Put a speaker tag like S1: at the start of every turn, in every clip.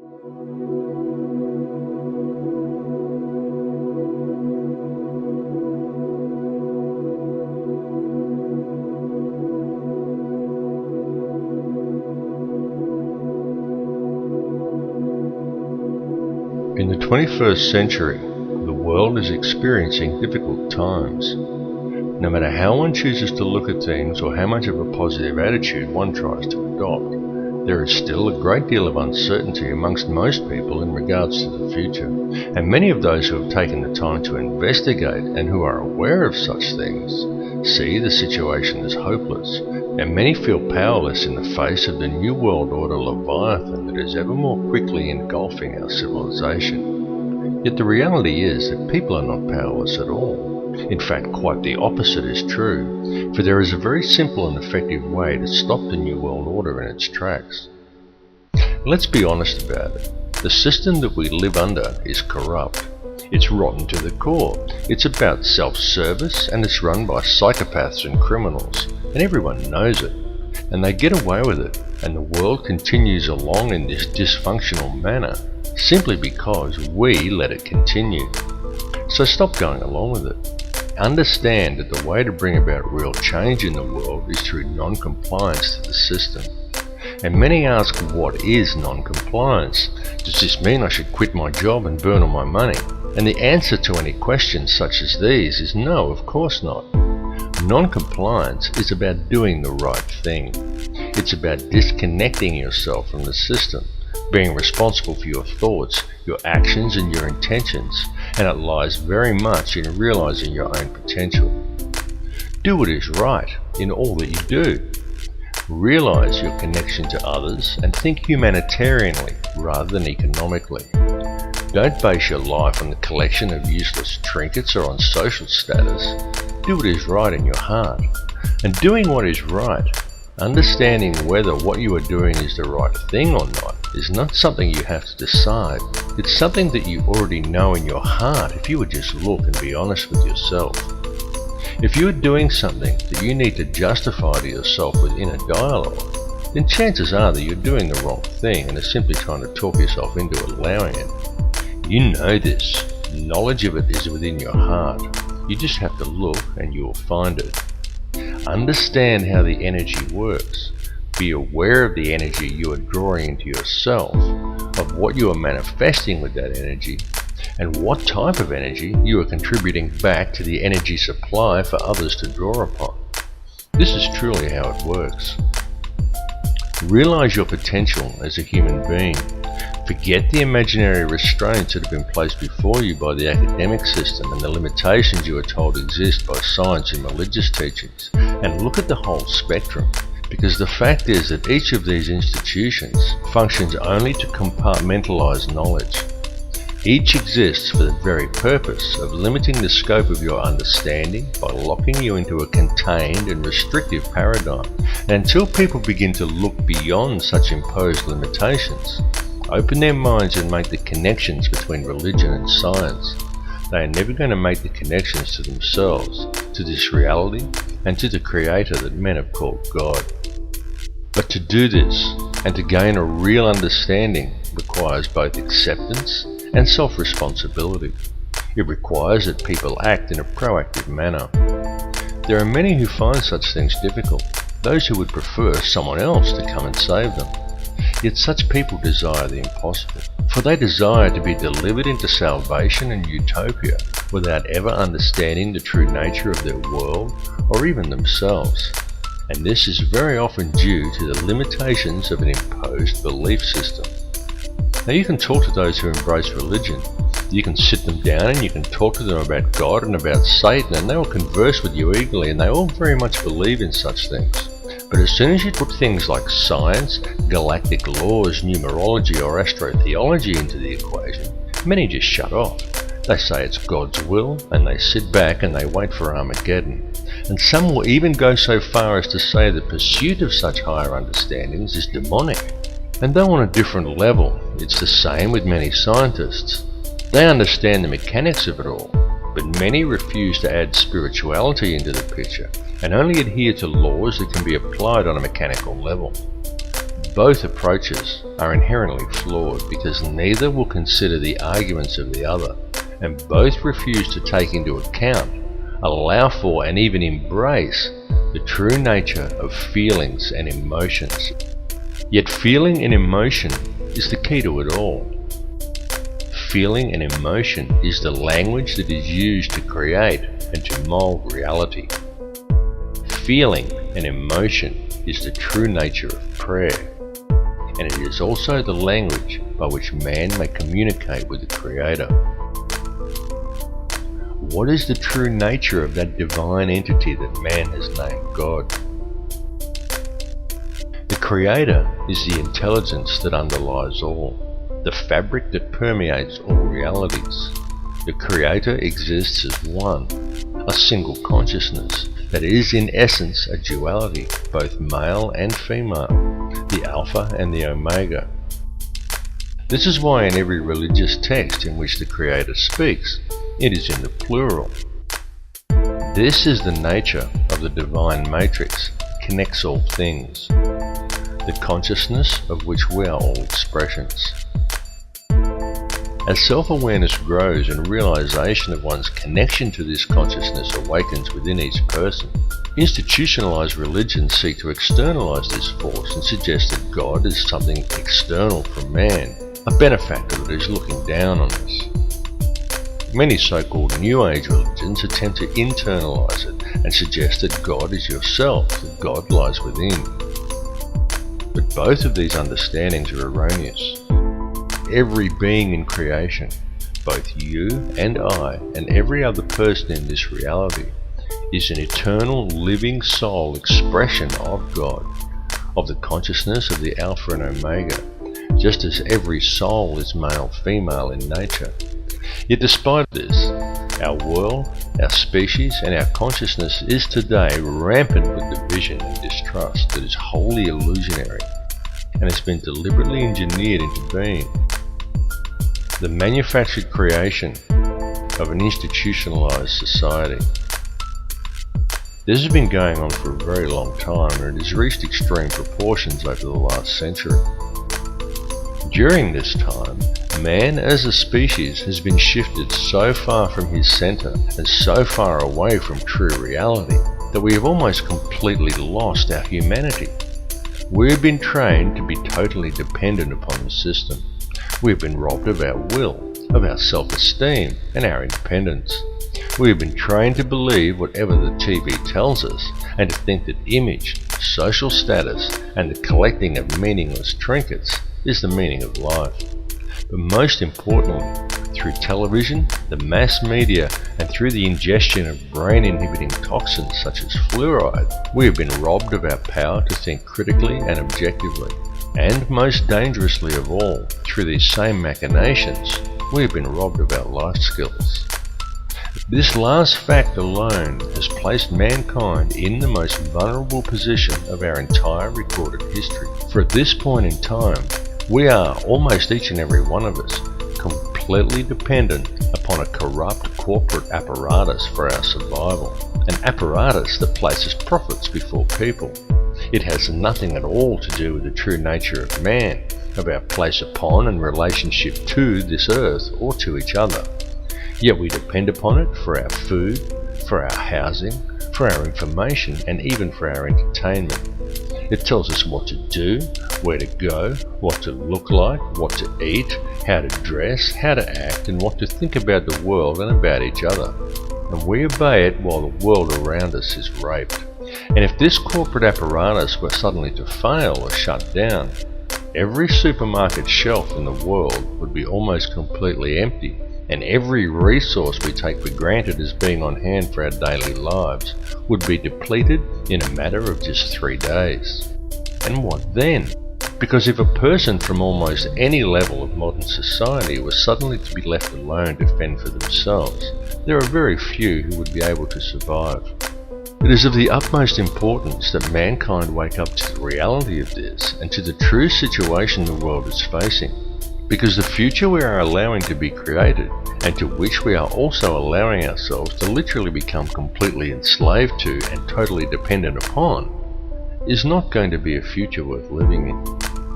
S1: In the 21st century, the world is experiencing difficult times. No matter how one chooses to look at things or how much of a positive attitude one tries to adopt, there is still a great deal of uncertainty amongst most people in regards to the future, and many of those who have taken the time to investigate and who are aware of such things see the situation as hopeless, and many feel powerless in the face of the New World Order Leviathan that is ever more quickly engulfing our civilization. Yet the reality is that people are not powerless at all. In fact, quite the opposite is true, for there is a very simple and effective way to stop the New World Order in its tracks. Let's be honest about it. The system that we live under is corrupt. It's rotten to the core. It's about self-service, and it's run by psychopaths and criminals, and everyone knows it. And they get away with it, and the world continues along in this dysfunctional manner, simply because we let it continue. So stop going along with it. Understand that the way to bring about real change in the world is through non-compliance to the system. And many ask, what is non-compliance? Does this mean I should quit my job and burn all my money? And the answer to any questions such as these is no, of course not. Non-compliance is about doing the right thing. It's about disconnecting yourself from the system, being responsible for your thoughts, your actions and your intentions, and it lies very much in realizing your own potential. Do what is right in all that you do. Realize your connection to others and think humanitarianly rather than economically. Don't base your life on the collection of useless trinkets or on social status. Do what is right in your heart. And doing what is right, understanding whether what you are doing is the right thing or not, is not something you have to decide. It's something that you already know in your heart if you would just look and be honest with yourself. If you are doing something that you need to justify to yourself with inner dialogue, then chances are that you're doing the wrong thing and are simply trying to talk yourself into allowing it. You know this. Knowledge of it is within your heart. You just have to look and you will find it. Understand how the energy works. Be aware of the energy you are drawing into yourself, of what you are manifesting with that energy, and what type of energy you are contributing back to the energy supply for others to draw upon. This is truly how it works. Realize your potential as a human being. Forget the imaginary restraints that have been placed before you by the academic system and the limitations you are told exist by science and religious teachings, and look at the whole spectrum, because the fact is that each of these institutions functions only to compartmentalize knowledge. Each exists for the very purpose of limiting the scope of your understanding by locking you into a contained and restrictive paradigm. And until people begin to look beyond such imposed limitations, open their minds and make the connections between religion and science, they are never going to make the connections to themselves, to this reality, and to the Creator that men have called God. But to do this, and to gain a real understanding, requires both acceptance and self-responsibility. It requires that people act in a proactive manner. There are many who find such things difficult, those who would prefer someone else to come and save them. Yet such people desire the impossible, for they desire to be delivered into salvation and utopia without ever understanding the true nature of their world or even themselves. And this is very often due to the limitations of an imposed belief system. Now you can talk to those who embrace religion. You can sit them down and you can talk to them about God and about Satan, and they will converse with you eagerly, and they all very much believe in such things. But as soon as you put things like science, galactic laws, numerology or astrotheology into the equation, many just shut off. They say it's God's will, and they sit back and they wait for Armageddon. And some will even go so far as to say the pursuit of such higher understandings is demonic. And though on a different level, it's the same with many scientists. They understand the mechanics of it all, but many refuse to add spirituality into the picture and only adhere to laws that can be applied on a mechanical level. both approaches are inherently flawed because neither will consider the arguments of the other, and both refuse to take into account, allow for, and even embrace the true nature of feelings and emotions. Yet feeling and emotion is the key to it all. Feeling and emotion is the language that is used to create and to mold reality. Feeling and emotion is the true nature of prayer, and it is also the language by which man may communicate with the Creator. What is the true nature of that divine entity that man has named God? The Creator is the intelligence that underlies all, the fabric that permeates all realities. The Creator exists as one, a single consciousness that is in essence a duality, both male and female, the Alpha and the Omega. This is why in every religious text in which the Creator speaks, it is in the plural. This is the nature of the divine matrix that connects all things, the consciousness of which we are all expressions. As self-awareness grows and realization of one's connection to this consciousness awakens within each person, institutionalized religions seek to externalize this force and suggest that God is something external from man, a benefactor that is looking down on us. Many so-called New Age religions attempt to internalize it and suggest that God is yourself, that God lies within. But both of these understandings are erroneous. Every being in creation, both you and I and every other person in this reality, is an eternal living soul expression of God, of the consciousness of the Alpha and Omega, just as every soul is male-female in nature. Yet despite this, our world, our species and our consciousness is today rampant with division and distrust that is wholly illusionary and has been deliberately engineered into being. The manufactured creation of an institutionalized society. This has been going on for a very long time, and it has reached extreme proportions over the last century. During this time, man as a species has been shifted so far from his center and so far away from true reality that we have almost completely lost our humanity. We have been trained to be totally dependent upon the system. We have been robbed of our will, of our self-esteem and our independence. We have been trained to believe whatever the TV tells us and to think that image, social status and the collecting of meaningless trinkets is the meaning of life. But most importantly, through television, the mass media and through the ingestion of brain-inhibiting toxins such as fluoride, we have been robbed of our power to think critically and objectively. And most dangerously of all, through these same machinations, we have been robbed of our life skills. This last fact alone has placed mankind in the most vulnerable position of our entire recorded history. For at this point in time, we are, almost each and every one of us, completely dependent upon a corrupt corporate apparatus for our survival, an apparatus that places profits before people. It has nothing at all to do with the true nature of man, of our place upon and relationship to this earth or to each other. Yet we depend upon it for our food, for our housing, for our information, and even for our entertainment. It tells us what to do, where to go, what to look like, what to eat, how to dress, how to act, and what to think about the world and about each other. And we obey it while the world around us is raped. And if this corporate apparatus were suddenly to fail or shut down, every supermarket shelf in the world would be almost completely empty, and every resource we take for granted as being on hand for our daily lives would be depleted in a matter of just 3 days. And what then? Because if a person from almost any level of modern society was suddenly to be left alone to fend for themselves, there are very few who would be able to survive. It is of the utmost importance that mankind wake up to the reality of this and to the true situation the world is facing, because the future we are allowing to be created, and to which we are also allowing ourselves to literally become completely enslaved to and totally dependent upon, is not going to be a future worth living in.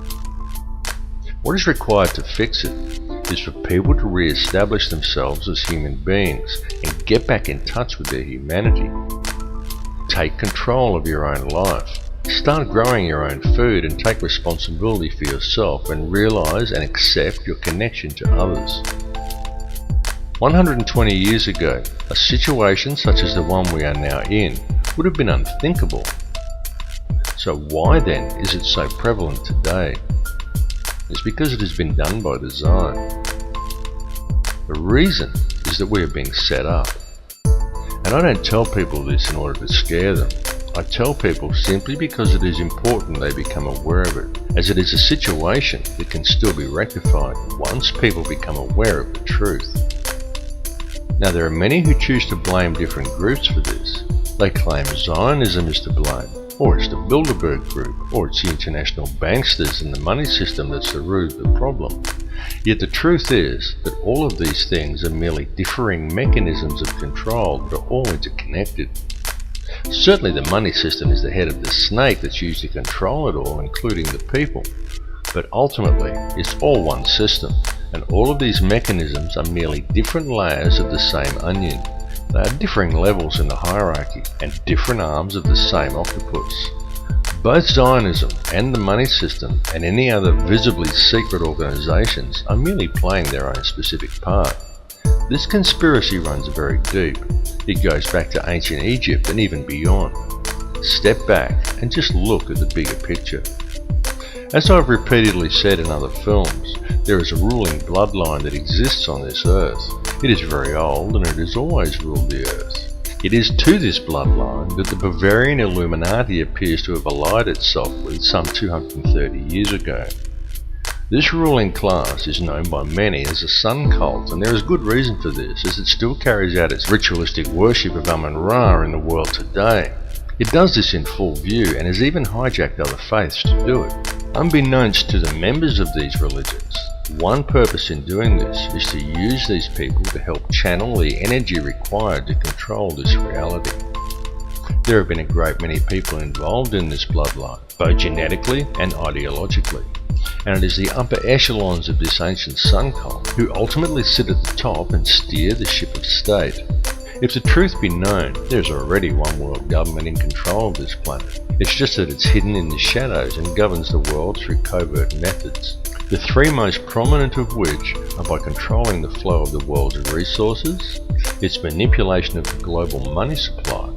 S1: What is required to fix it is for people to re-establish themselves as human beings and get back in touch with their humanity. Take control of your own life. Start growing your own food and take responsibility for yourself and realize and accept your connection to others. 120 years ago, a situation such as the one we are now in would have been unthinkable. So why then is it so prevalent today? It's because it has been done by design. The reason is that we are being set up. And I don't tell people this in order to scare them. I tell people simply because it is important they become aware of it, as it is a situation that can still be rectified once people become aware of the truth. Now there are many who choose to blame different groups for this. They claim Zionism is to blame, or it's the Bilderberg Group, or it's the international banksters and the money system that's the root of the problem. Yet the truth is that all of these things are merely differing mechanisms of control that are all interconnected. Certainly the money system is the head of the snake that's used to control it all, including the people. But ultimately, it's all one system, and all of these mechanisms are merely different layers of the same onion. They are differing levels in the hierarchy, and different arms of the same octopus. Both Zionism and the money system and any other visibly secret organizations are merely playing their own specific part. This conspiracy runs very deep. It goes back to ancient Egypt and even beyond. Step back and just look at the bigger picture. As I've repeatedly said in other films, there is a ruling bloodline that exists on this earth. It is very old and it has always ruled the earth. It is to this bloodline that the Bavarian Illuminati appears to have allied itself with some 230 years ago. This ruling class is known by many as the Sun Cult, and there is good reason for this, as it still carries out its ritualistic worship of Amun-Ra in the world today. It does this in full view and has even hijacked other faiths to do it. Unbeknownst to the members of these religions, one purpose in doing this is to use these people to help channel the energy required to control this reality. There have been a great many people involved in this bloodline, both genetically and ideologically. And it is the upper echelons of this ancient sun cult who ultimately sit at the top and steer the ship of state. If the truth be known, there's already one world government in control of this planet. It's just that it's hidden in the shadows and governs the world through covert methods. The three most prominent of which are by controlling the flow of the world's resources, its manipulation of the global money supply,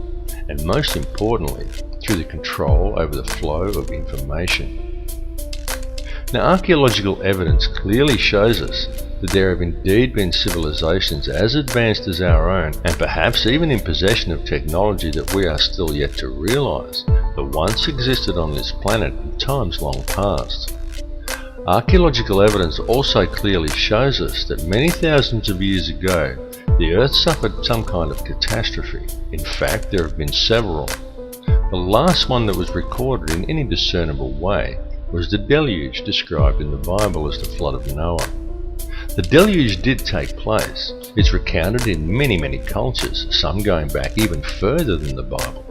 S1: and most importantly, through the control over the flow of information. Now, archaeological evidence clearly shows us that there have indeed been civilizations as advanced as our own, and perhaps even in possession of technology that we are still yet to realize, that once existed on this planet in times long past. Archaeological evidence also clearly shows us that many thousands of years ago, the Earth suffered some kind of catastrophe. In fact, there have been several. The last one that was recorded in any discernible way was the deluge described in the Bible as the flood of Noah. The deluge did take place. It's recounted in many cultures, some going back even further than the Bible.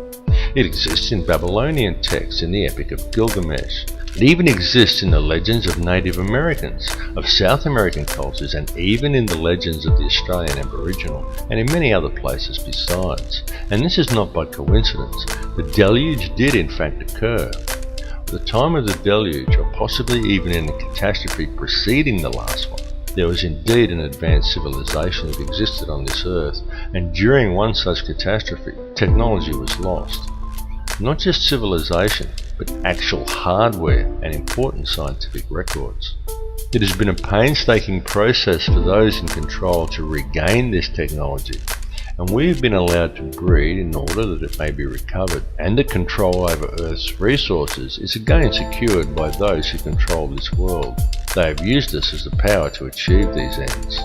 S1: It exists in Babylonian texts in the Epic of Gilgamesh. It even exists in the legends of Native Americans, of South American cultures, and even in the legends of the Australian Aboriginal, and in many other places besides. And this is not by coincidence. The deluge did in fact occur. At the time of the deluge, or possibly even in the catastrophe preceding the last one, there was indeed an advanced civilization that existed on this earth, and during one such catastrophe, technology was lost. Not just civilization, but actual hardware and important scientific records. It has been a painstaking process for those in control to regain this technology, and we have been allowed to breed in order that it may be recovered, and the control over Earth's resources is again secured by those who control this world. They have used us as the power to achieve these ends.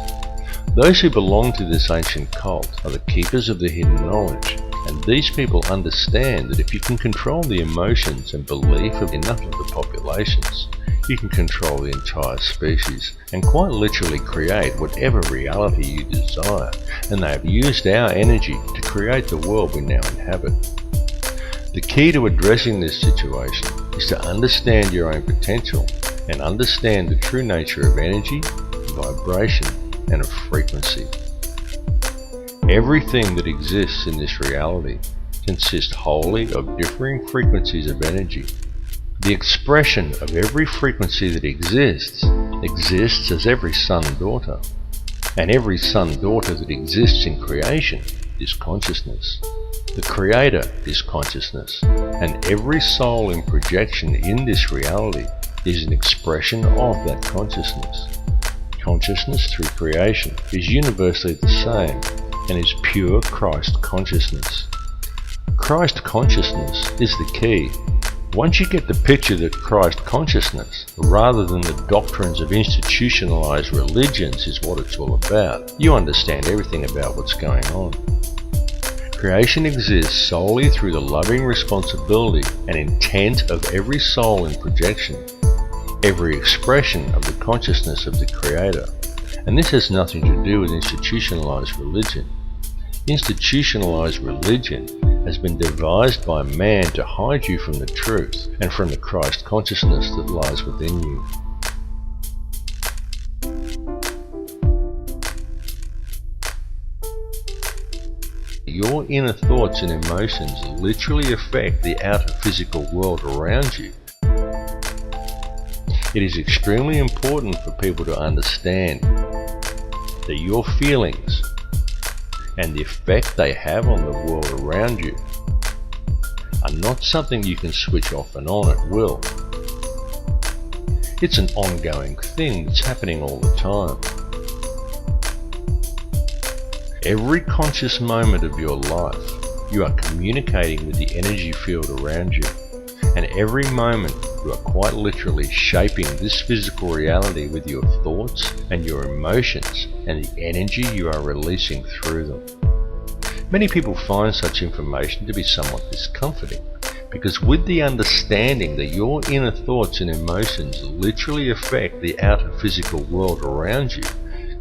S1: Those who belong to this ancient cult are the keepers of the hidden knowledge, and these people understand that if you can control the emotions and belief of enough of the populations, you can control the entire species and quite literally create whatever reality you desire, and they have used our energy to create the world we now inhabit. The key to addressing this situation is to understand your own potential and understand the true nature of energy, vibration, and of frequency. Everything that exists in this reality consists wholly of differing frequencies of energy. The expression of every frequency that exists as every son and daughter, and every son and daughter that exists in creation is consciousness. The Creator is consciousness, and every soul in projection in this reality is an expression of that consciousness. Consciousness through creation is universally the same and is pure Christ consciousness. Christ consciousness is the key. Once you get the picture that Christ consciousness, rather than the doctrines of institutionalized religions, is what it's all about, you understand everything about what's going on. Creation exists solely through the loving responsibility and intent of every soul in projection, every expression of the consciousness of the Creator. And this has nothing to do with institutionalized religion. Institutionalized religion has been devised by man to hide you from the truth and from the Christ consciousness that lies within you. Your inner thoughts and emotions literally affect the outer physical world around you. It is extremely important for people to understand that your feelings and the effect they have on the world around you are not something you can switch off and on at will. It's an ongoing thing that's happening all the time. Every conscious moment of your life, you are communicating with the energy field around you, and every moment you are quite literally shaping this physical reality with your thoughts and your emotions and the energy you are releasing through them. Many people find such information to be somewhat discomforting, because with the understanding that your inner thoughts and emotions literally affect the outer physical world around you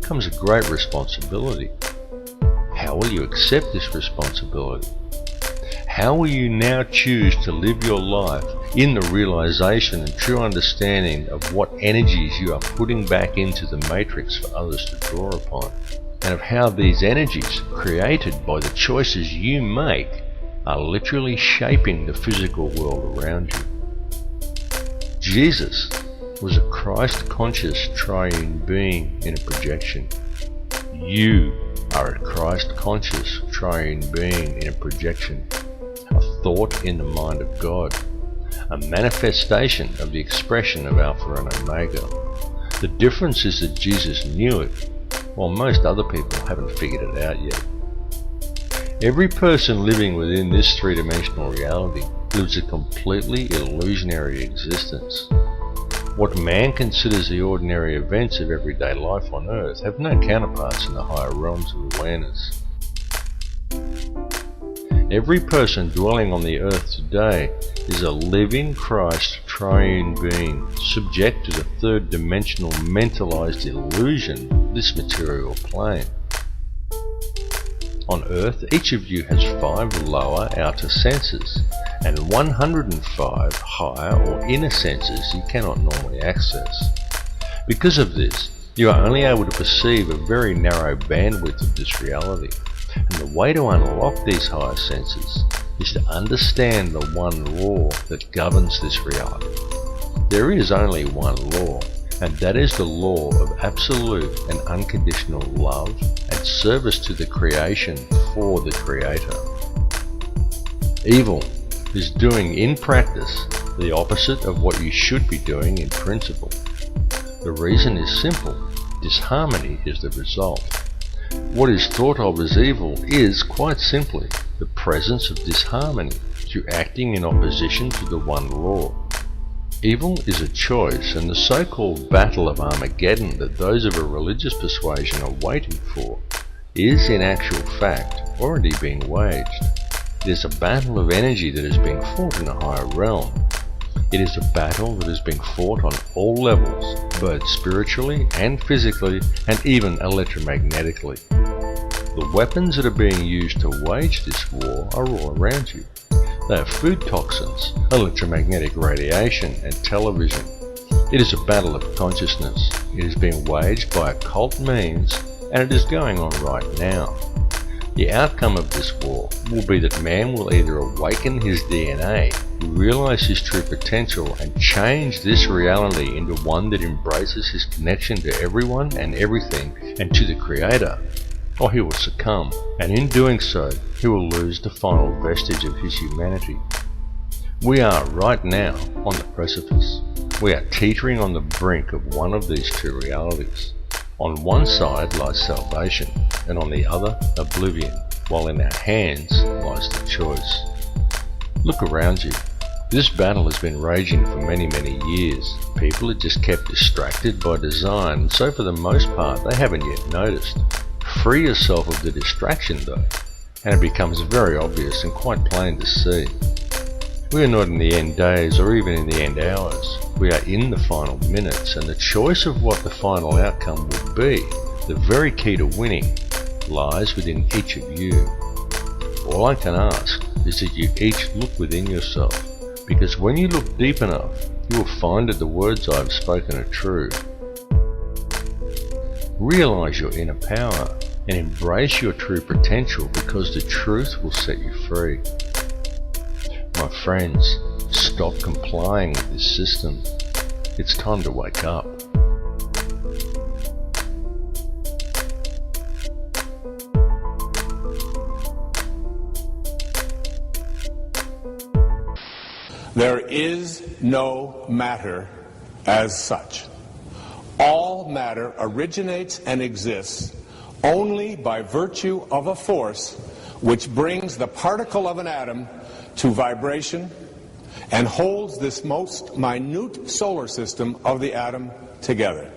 S1: comes a great responsibility. How will you accept this responsibility? How will you now choose to live your life in the realization and true understanding of what energies you are putting back into the matrix for others to draw upon, and of how these energies, created by the choices you make, are literally shaping the physical world around you? Jesus was a Christ-conscious triune being in a projection. You are a Christ-conscious triune being in a projection, a thought in the mind of God, a manifestation of the expression of Alpha and Omega. The difference is that Jesus knew it, while most other people haven't figured it out yet. Every person living within this three-dimensional reality lives a completely illusionary existence. What man considers the ordinary events of everyday life on Earth have no counterparts in the higher realms of awareness. Every person dwelling on the Earth today is a living Christ triune being, subject to the third-dimensional mentalized illusion of this material plane. On Earth, each of you has 5 lower outer senses and 105 higher or inner senses you cannot normally access. Because of this, you are only able to perceive a very narrow bandwidth of this reality, and the way to unlock these higher senses is to understand the one law that governs this reality. There is only one law, and that is the law of absolute and unconditional love and service to the creation for the Creator. Evil is doing in practice the opposite of what you should be doing in principle. The reason is simple: disharmony is the result. What is thought of as evil is, quite simply, the presence of disharmony through acting in opposition to the one law. Evil is a choice, and the so-called battle of Armageddon that those of a religious persuasion are waiting for is, in actual fact, already being waged. It is a battle of energy that is being fought in a higher realm. It is a battle that is being fought on all levels, both spiritually and physically, and even electromagnetically. The weapons that are being used to wage this war are all around you. They are food toxins, electromagnetic radiation, and television. It is a battle of consciousness. It is being waged by occult means, and it is going on right now. The outcome of this war will be that man will either awaken his DNA, realize his true potential, and change this reality into one that embraces his connection to everyone and everything and to the Creator, or he will succumb, and in doing so, he will lose the final vestige of his humanity. We are right now on the precipice. We are teetering on the brink of one of these two realities. On one side lies salvation, and on the other, oblivion, while in our hands lies the choice. Look around you. This battle has been raging for many years. People are just kept distracted by design, and so for the most part they haven't yet noticed. Free yourself of the distraction though, and it becomes very obvious and quite plain to see. We are not in the end days or even in the end hours. We are in the final minutes, and the choice of what the final outcome will be, the very key to winning, lies within each of you. All I can ask is that you each look within yourself, because when you look deep enough, you will find that the words I have spoken are true. Realize your inner power and embrace your true potential, because the truth will set you free. My friends, stop complying with this system. It's time to wake up.
S2: There is no matter as such. All matter originates and exists only by virtue of a force which brings the particle of an atom to vibration and holds this most minute solar system of the atom together.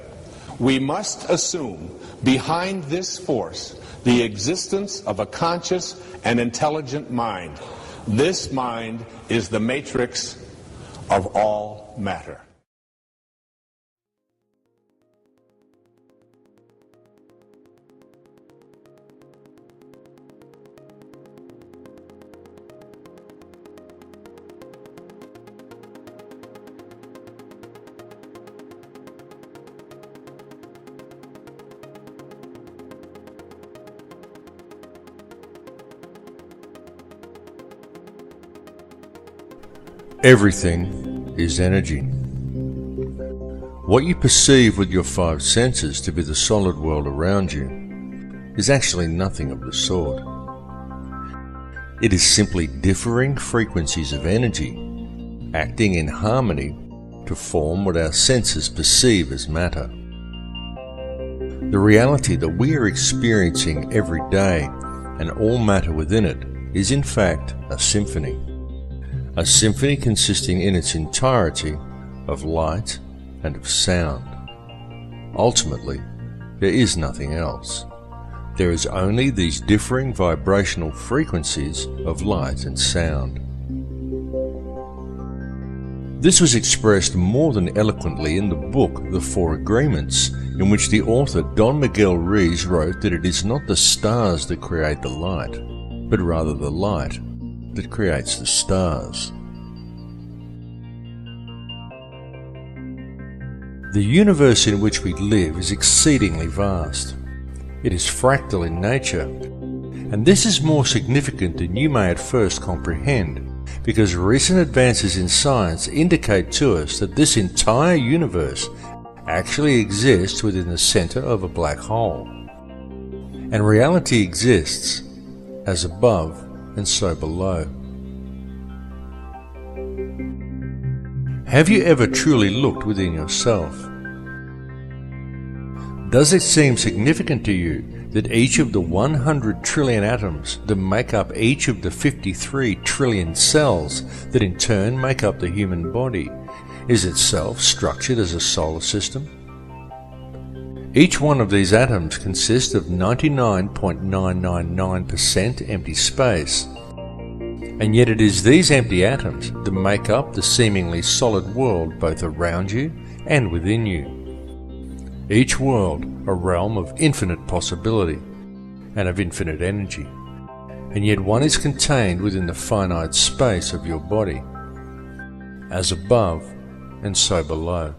S2: We must assume behind this force the existence of a conscious and intelligent mind. This mind is the matrix of all matter.
S1: Everything is energy. What you perceive with your five senses to be the solid world around you is actually nothing of the sort. It is simply differing frequencies of energy acting in harmony to form what our senses perceive as matter. The reality that we are experiencing every day and all matter within it is in fact a symphony. A symphony consisting in its entirety of light and of sound. Ultimately, there is nothing else. There is only these differing vibrational frequencies of light and sound. This was expressed more than eloquently in the book The Four Agreements, in which the author Don Miguel Ruiz wrote that it is not the stars that create the light, but rather the light that creates the stars. The universe in which we live is exceedingly vast. It is fractal in nature, and this is more significant than you may at first comprehend, because recent advances in science indicate to us that this entire universe actually exists within the center of a black hole. And reality exists as above and so below. Have you ever truly looked within yourself? Does it seem significant to you that each of the 100 trillion atoms that make up each of the 53 trillion cells that in turn make up the human body is itself structured as a solar system? Each one of these atoms consists of 99.999% empty space, and yet it is these empty atoms that make up the seemingly solid world both around you and within you. Each world a realm of infinite possibility and of infinite energy, and yet one is contained within the finite space of your body, as above and so below.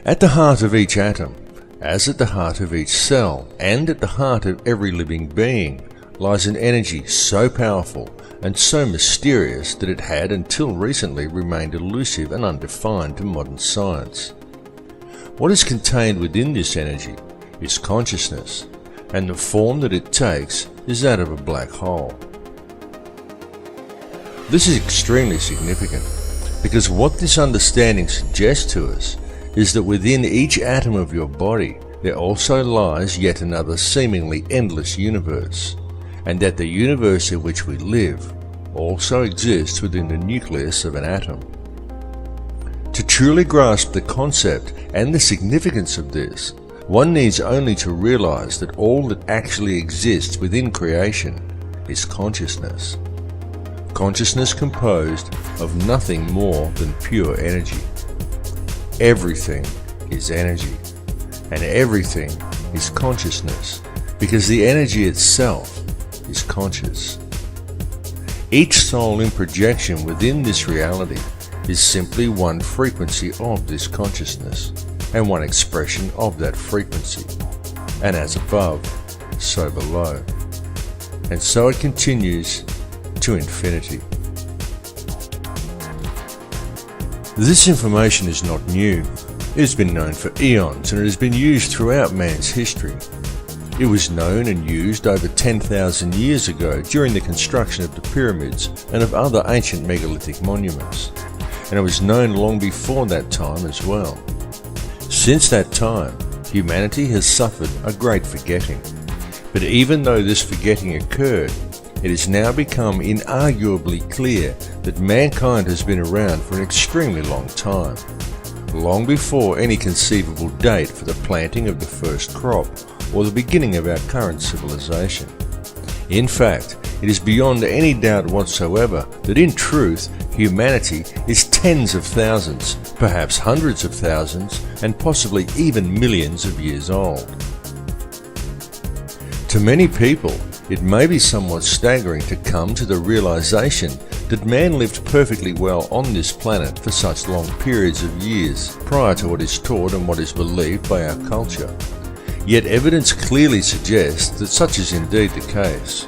S1: At the heart of each atom, as at the heart of each cell, and at the heart of every living being, lies an energy so powerful and so mysterious that it had until recently remained elusive and undefined to modern science. What is contained within this energy is consciousness, and the form that it takes is that of a black hole. This is extremely significant, because what this understanding suggests to us is that within each atom of your body there also lies yet another seemingly endless universe, and that the universe in which we live also exists within the nucleus of an atom. To truly grasp the concept and the significance of this, one needs only to realize that all that actually exists within creation is consciousness. Consciousness composed of nothing more than pure energy. Everything is energy, and everything is consciousness, because the energy itself is conscious. Each soul in projection within this reality is simply one frequency of this consciousness, and one expression of that frequency, and as above, so below. And so it continues to infinity. This information is not new. It has been known for eons, and it has been used throughout man's history. It was known and used over 10,000 years ago during the construction of the pyramids and of other ancient megalithic monuments, and it was known long before that time as well. Since that time, humanity has suffered a great forgetting, but even though this forgetting occurred, it has now become inarguably clear that mankind has been around for an extremely long time, long before any conceivable date for the planting of the first crop or the beginning of our current civilization. In fact, it is beyond any doubt whatsoever that in truth, humanity is tens of thousands, perhaps hundreds of thousands, and possibly even millions of years old. To many people, it may be somewhat staggering to come to the realization that man lived perfectly well on this planet for such long periods of years prior to what is taught and what is believed by our culture. Yet evidence clearly suggests that such is indeed the case.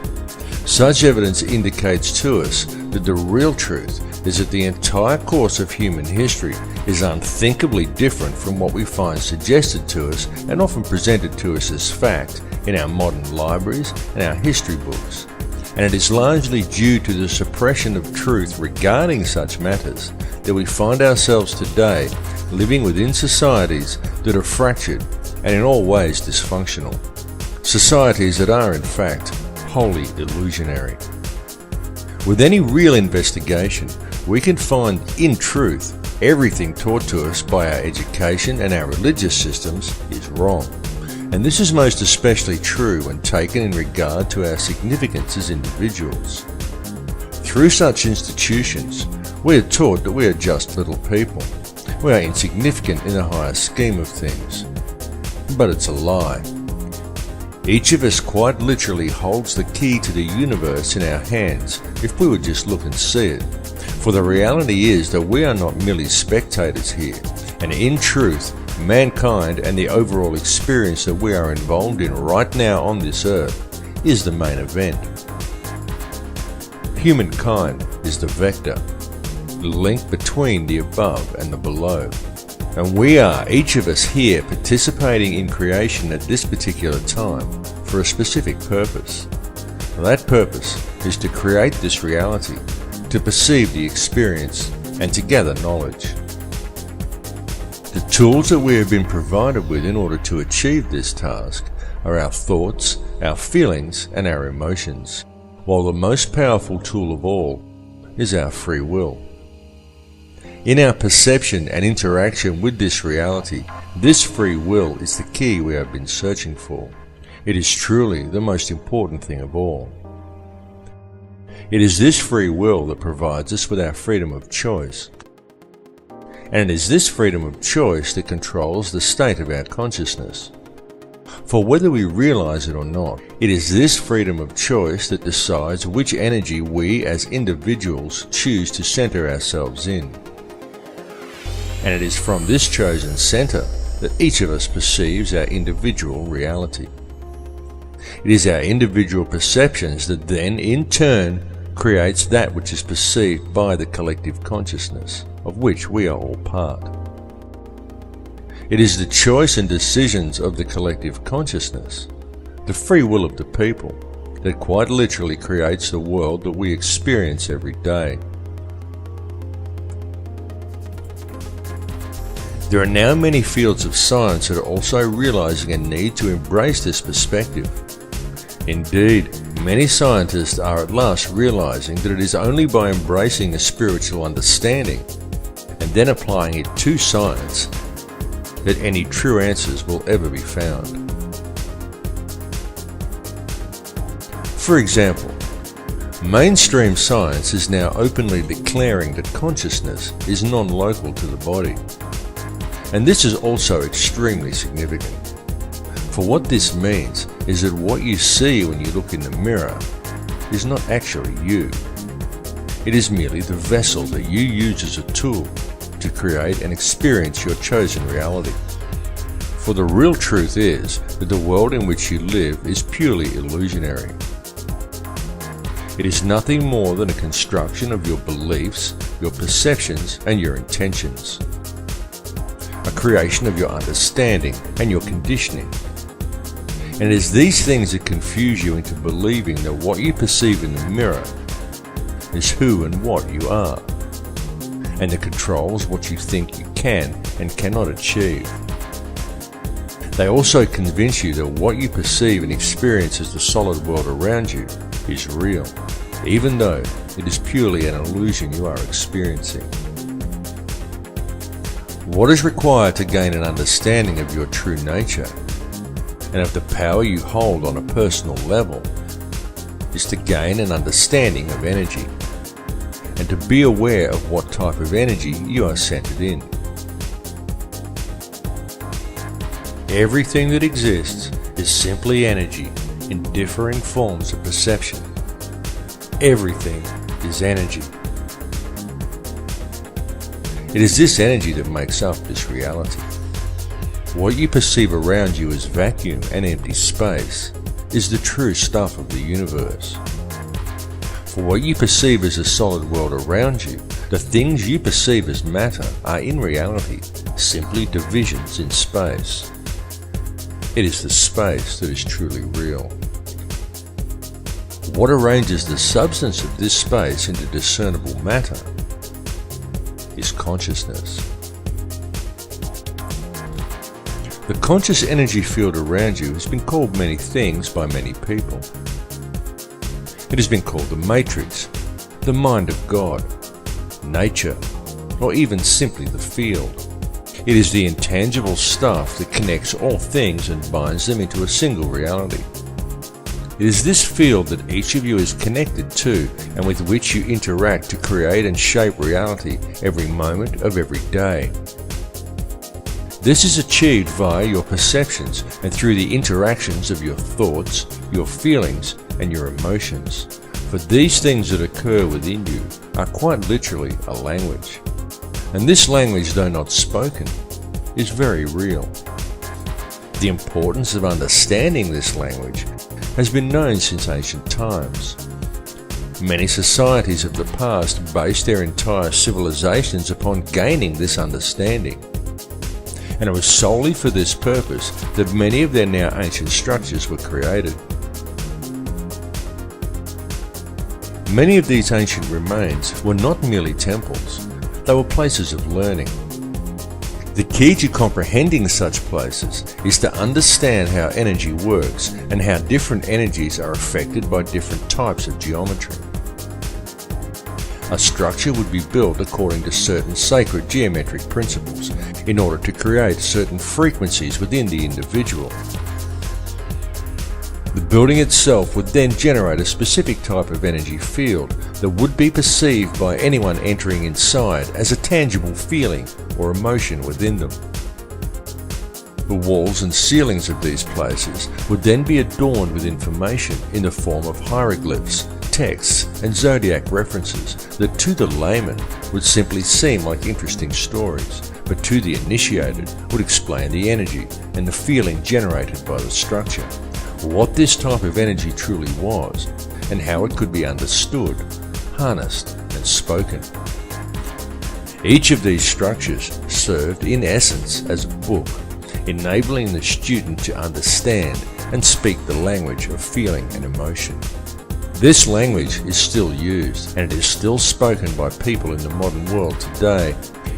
S1: Such evidence indicates to us that the real truth is that the entire course of human history is unthinkably different from what we find suggested to us and often presented to us as fact in our modern libraries and our history books. And it is largely due to the suppression of truth regarding such matters that we find ourselves today living within societies that are fractured and in all ways dysfunctional. Societies that are in fact wholly illusionary. With any real investigation, we can find, in truth, everything taught to us by our education and our religious systems is wrong. And this is most especially true when taken in regard to our significance as individuals. Through such institutions, we are taught that we are just little people. We are insignificant in the higher scheme of things. But it's a lie. Each of us quite literally holds the key to the universe in our hands if we would just look and see it. For the reality is that we are not merely spectators here, and in truth, mankind and the overall experience that we are involved in right now on this earth is the main event. Humankind is the vector, the link between the above and the below. And we are, each of us here, participating in creation at this particular time for a specific purpose. That purpose is to create this reality, to perceive the experience, and to gather knowledge. The tools that we have been provided with in order to achieve this task are our thoughts, our feelings, and our emotions, while the most powerful tool of all is our free will. In our perception and interaction with this reality, this free will is the key we have been searching for. It is truly the most important thing of all. It is this free will that provides us with our freedom of choice. And it is this freedom of choice that controls the state of our consciousness. For whether we realize it or not, it is this freedom of choice that decides which energy we as individuals choose to center ourselves in. And it is from this chosen center that each of us perceives our individual reality. It is our individual perceptions that then, in turn, creates that which is perceived by the collective consciousness, of which we are all part. It is the choice and decisions of the collective consciousness, the free will of the people, that quite literally creates the world that we experience every day. There are now many fields of science that are also realizing a need to embrace this perspective. Indeed, many scientists are at last realizing that it is only by embracing a spiritual understanding and then applying it to science that any true answers will ever be found. For example, mainstream science is now openly declaring that consciousness is non-local to the body. And this is also extremely significant. For what this means is that what you see when you look in the mirror is not actually you. It is merely the vessel that you use as a tool to create and experience your chosen reality. For the real truth is that the world in which you live is purely illusionary. It is nothing more than a construction of your beliefs, your perceptions, and your intentions. A creation of your understanding and your conditioning. And it is these things that confuse you into believing that what you perceive in the mirror is who and what you are, and that controls what you think you can and cannot achieve. They also convince you that what you perceive and experience as the solid world around you is real, even though it is purely an illusion you are experiencing. What is required to gain an understanding of your true nature and of the power you hold on a personal level is to gain an understanding of energy and to be aware of what type of energy you are centered in. Everything that exists is simply energy in differing forms of perception. Everything is energy. It is this energy that makes up this reality. What you perceive around you as vacuum and empty space is the true stuff of the universe. For what you perceive as a solid world around you, the things you perceive as matter are in reality simply divisions in space. It is the space that is truly real. What arranges the substance of this space into discernible matter is consciousness. The conscious energy field around you has been called many things by many people. It has been called the matrix, the mind of God, nature, or even simply the field. It is the intangible stuff that connects all things and binds them into a single reality. It is this field that each of you is connected to and with which you interact to create and shape reality every moment of every day. This is achieved via your perceptions and through the interactions of your thoughts, your feelings, and your emotions. For these things that occur within you are quite literally a language. And this language, though not spoken, is very real. The importance of understanding this language has been known since ancient times. Many societies of the past based their entire civilizations upon gaining this understanding. And it was solely for this purpose that many of their now ancient structures were created. Many of these ancient remains were not merely temples, they were places of learning. The key to comprehending such places is to understand how energy works and how different energies are affected by different types of geometry. A structure would be built according to certain sacred geometric principles in order to create certain frequencies within the individual. The building itself would then generate a specific type of energy field that would be perceived by anyone entering inside as a tangible feeling or emotion within them. The walls and ceilings of these places would then be adorned with information in the form of hieroglyphs texts and zodiac references that to the layman would simply seem like interesting stories, but to the initiated would explain the energy and the feeling generated by the structure, what this type of energy truly was, and how it could be understood, harnessed, and spoken. Each of these structures served in essence as a book, enabling the student to understand and speak the language of feeling and emotion. This language is still used, and it is still spoken by people in the modern world today.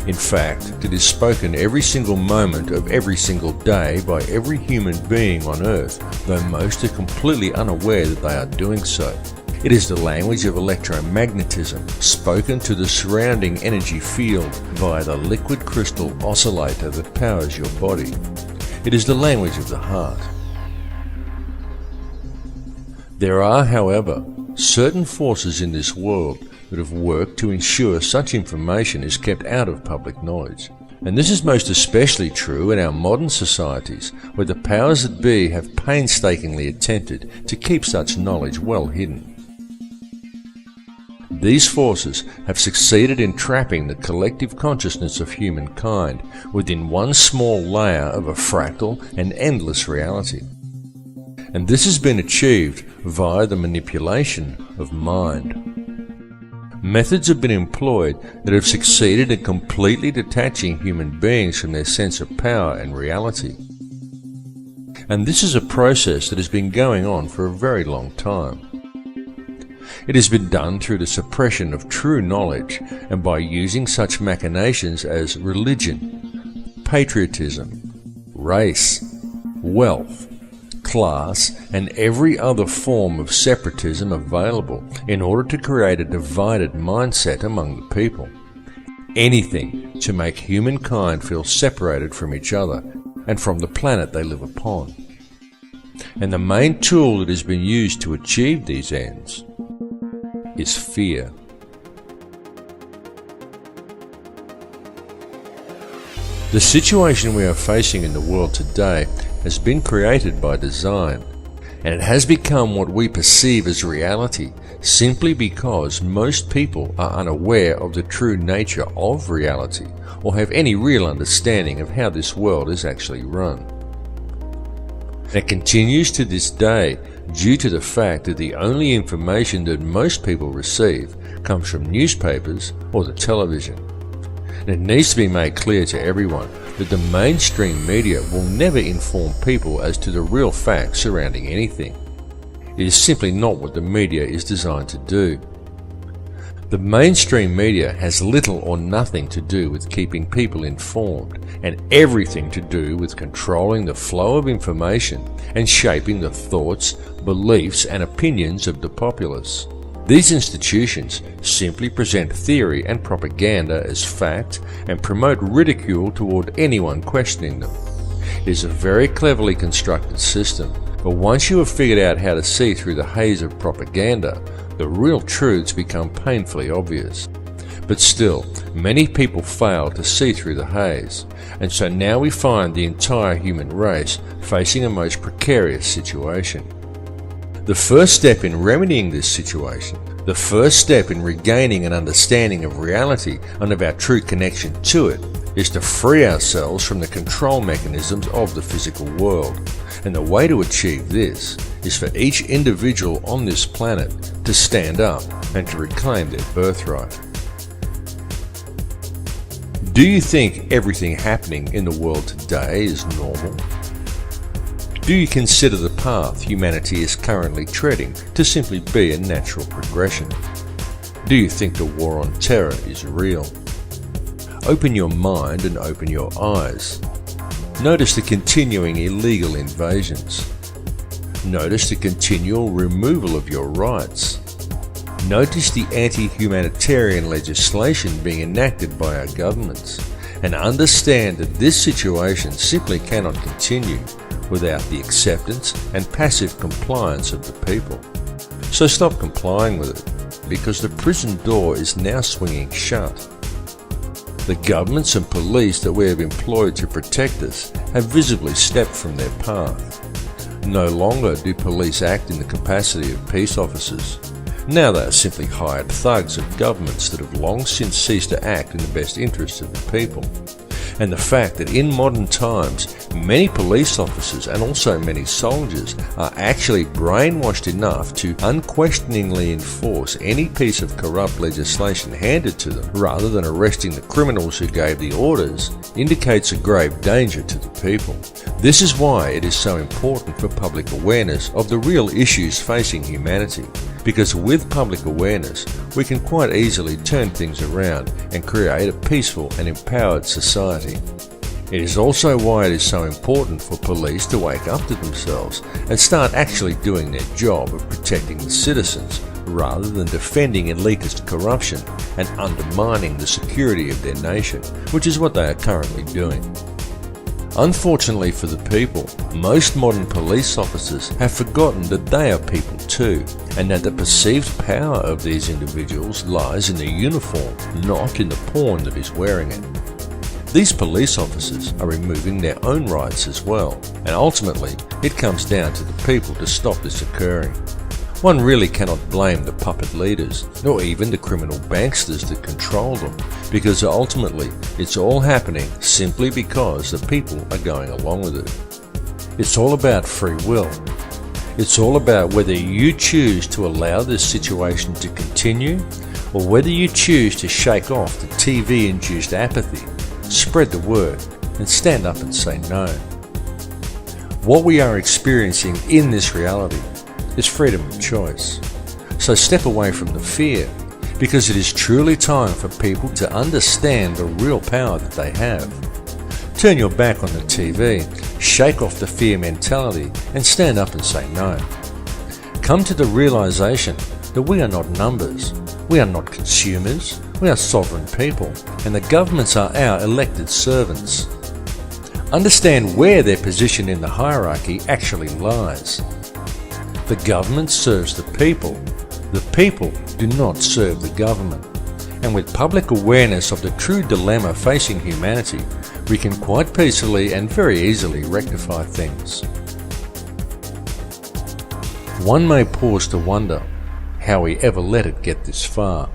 S1: In fact, it is spoken every single moment of every single day by every human being on earth, though most are completely unaware that they are doing so. It is the language of electromagnetism, spoken to the surrounding energy field via the liquid crystal oscillator that powers your body. It is the language of the heart. There are, however, certain forces in this world that have worked to ensure such information is kept out of public knowledge. And this is most especially true in our modern societies, where the powers that be have painstakingly attempted to keep such knowledge well hidden. These forces have succeeded in trapping the collective consciousness of humankind within one small layer of a fractal and endless reality. And this has been achieved via the manipulation of mind. Methods have been employed that have succeeded in completely detaching human beings from their sense of power and reality. And this is a process that has been going on for a very long time. It has been done through the suppression of true knowledge and by using such machinations as religion, patriotism, race, wealth, class, and every other form of separatism available in order to create a divided mindset among the people. Anything to make humankind feel separated from each other and from the planet they live upon. And the main tool that has been used to achieve these ends is fear. The situation we are facing in the world today has been created by design, and it has become what we perceive as reality simply because most people are unaware of the true nature of reality or have any real understanding of how this world is actually run. It continues to this day due to the fact that the only information that most people receive comes from newspapers or the television. And it needs to be made clear to everyone that the mainstream media will never inform people as to the real facts surrounding anything. It is simply not what the media is designed to do. The mainstream media has little or nothing to do with keeping people informed, and everything to do with controlling the flow of information and shaping the thoughts, beliefs, and opinions of the populace. These institutions simply present theory and propaganda as fact and promote ridicule toward anyone questioning them. It is a very cleverly constructed system, but once you have figured out how to see through the haze of propaganda, the real truths become painfully obvious. But still, many people fail to see through the haze, and so now we find the entire human race facing a most precarious situation. The first step in remedying this situation, the first step in regaining an understanding of reality and of our true connection to it, is to free ourselves from the control mechanisms of the physical world. And the way to achieve this is for each individual on this planet to stand up and to reclaim their birthright. Do you think everything happening in the world today is normal? Do you consider the path humanity is currently treading to simply be a natural progression? Do you think the war on terror is real? Open your mind and open your eyes. Notice the continuing illegal invasions. Notice the continual removal of your rights. Notice the anti-humanitarian legislation being enacted by our governments, and understand that this situation simply cannot continue without the acceptance and passive compliance of the people. So stop complying with it, because the prison door is now swinging shut. The governments and police that we have employed to protect us have visibly stepped from their path. No longer do police act in the capacity of peace officers. Now they are simply hired thugs of governments that have long since ceased to act in the best interests of the people. And the fact that in modern times many police officers and also many soldiers are actually brainwashed enough to unquestioningly enforce any piece of corrupt legislation handed to them rather than arresting the criminals who gave the orders indicates a grave danger to the people. This is why it is so important for public awareness of the real issues facing humanity, because with public awareness we can quite easily turn things around and create a peaceful and empowered society. It is also why it is so important for police to wake up to themselves and start actually doing their job of protecting the citizens rather than defending elitist corruption and undermining the security of their nation, which is what they are currently doing. Unfortunately for the people, most modern police officers have forgotten that they are people too, and that the perceived power of these individuals lies in the uniform, not in the pawn that is wearing it. These police officers are removing their own rights as well, and ultimately it comes down to the people to stop this occurring. One really cannot blame the puppet leaders, nor even the criminal banksters that control them, because ultimately it's all happening simply because the people are going along with it. It's all about free will. It's all about whether you choose to allow this situation to continue, or whether you choose to shake off the TV-induced apathy, spread the word, and stand up and say no. What we are experiencing in this reality is freedom of choice. So step away from the fear, because it is truly time for people to understand the real power that they have. Turn your back on the TV, shake off the fear mentality, and stand up and say no. Come to the realization that we are not numbers, we are not consumers, we are sovereign people, and the governments are our elected servants. Understand where their position in the hierarchy actually lies. The government serves the people do not serve the government. And with public awareness of the true dilemma facing humanity, we can quite peacefully and very easily rectify things. One may pause to wonder how we ever let it get this far.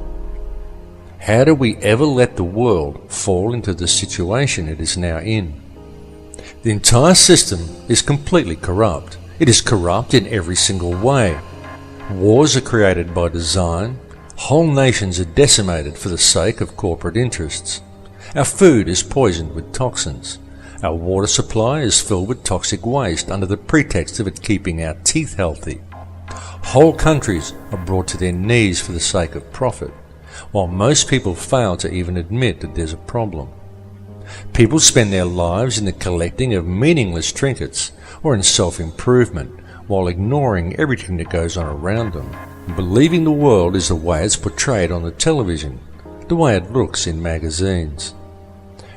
S1: How do we ever let the world fall into the situation it is now in? The entire system is completely corrupt. It is corrupt in every single way. Wars are created by design. Whole nations are decimated for the sake of corporate interests. Our food is poisoned with toxins. Our water supply is filled with toxic waste under the pretext of it keeping our teeth healthy. Whole countries are brought to their knees for the sake of profit, while most people fail to even admit that there's a problem. People spend their lives in the collecting of meaningless trinkets or in self-improvement, while ignoring everything that goes on around them, and believing the world is the way it's portrayed on the television, the way it looks in magazines.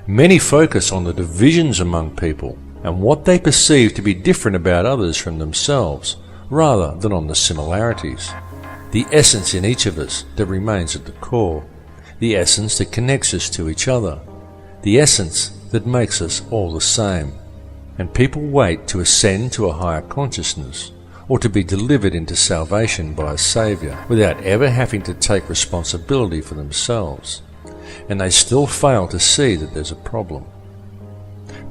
S1: Many focus on the divisions among people and what they perceive to be different about others from themselves, rather than on the similarities. The essence in each of us that remains at the core, the essence that connects us to each other, the essence that makes us all the same. And people wait to ascend to a higher consciousness, or to be delivered into salvation by a Saviour, without ever having to take responsibility for themselves. And they still fail to see that there's a problem.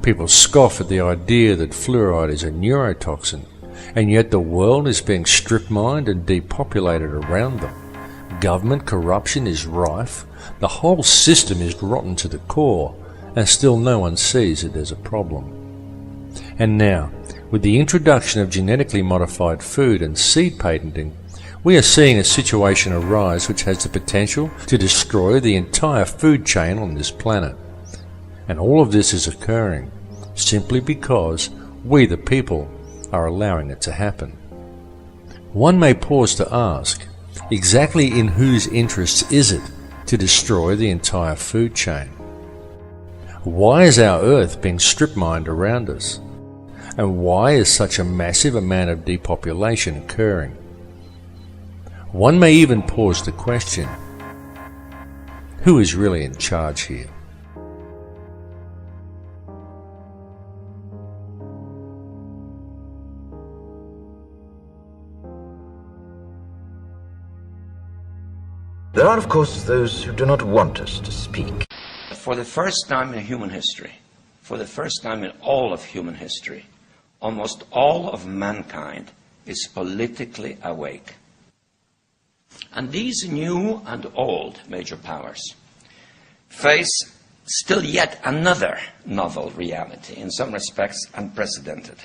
S1: People scoff at the idea that fluoride is a neurotoxin, and yet the world is being strip-mined and depopulated around them. Government corruption is rife, the whole system is rotten to the core, and still no one sees that there's a problem. And now, with the introduction of genetically modified food and seed patenting, we are seeing a situation arise which has the potential to destroy the entire food chain on this planet. And all of this is occurring simply because we the people are allowing it to happen. One may pause to ask, exactly in whose interests is it to destroy the entire food chain? Why is our earth being strip-mined around us? And why is such a massive amount of depopulation occurring? One may even pause to question, who is really in charge here?
S3: There are, of course, those who do not want us to speak.
S4: For the first time in human history, for the first time in all of human history, almost all of mankind is politically awake. And these new and old major powers face still yet another novel reality, in some respects unprecedented.